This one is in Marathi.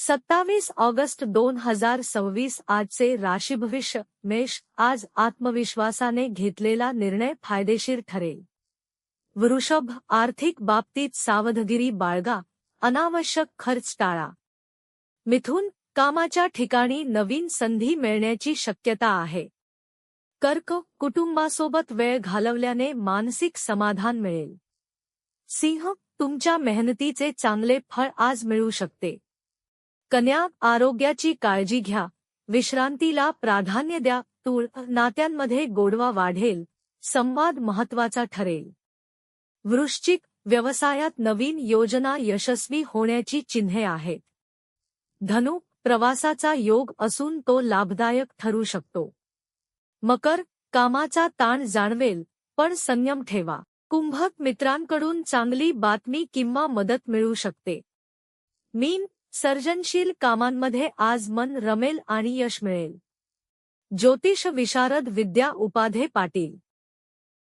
27 ऑगस्ट 2026 आजचे राशीभविष्य मेष. आज आत्मविश्वासाने घेतलेला निर्णय फायदेशीर ठरेल. वृषभ. आर्थिक बाबतीत सावधगिरी बाळगा, अनावश्यक खर्च टाळा. मिथुन. कामाच्या ठिकाणी नवीन संधी मिळण्याची शक्यता आहे. कर्क. कुटुंबासोबत वेळ घालवल्याने मानसिक समाधान मिळेल. सिंह. तुमच्या मेहनतीचे चांगले फळ आज मिळू शकते. कन्या. आरोग्याची काळजी घ्या, विश्रांतीला प्राधान्य द्या. तूळ. नात्यांमध्ये गोडवा वाढेल, संवाद महत्त्वाचा ठरेल. वृश्चिक. व्यवसायात नवीन योजना यशस्वी होण्याची चिन्हे आहेत. धनु. प्रवासाचा योग असून तो लाभदायक ठरू शकतो. मकर. कामाचा ताण जाणवेल, पण संयम ठेवा. कुंभ. मित्रांकडून चांगली बातमी किंवा मदत मिळू शकते. मीन. सर्जनशील कामांमध्ये आज मन रमेल आणि यश मिळेल. ज्योतिष विशारद विद्या उपाध्ये पाटील.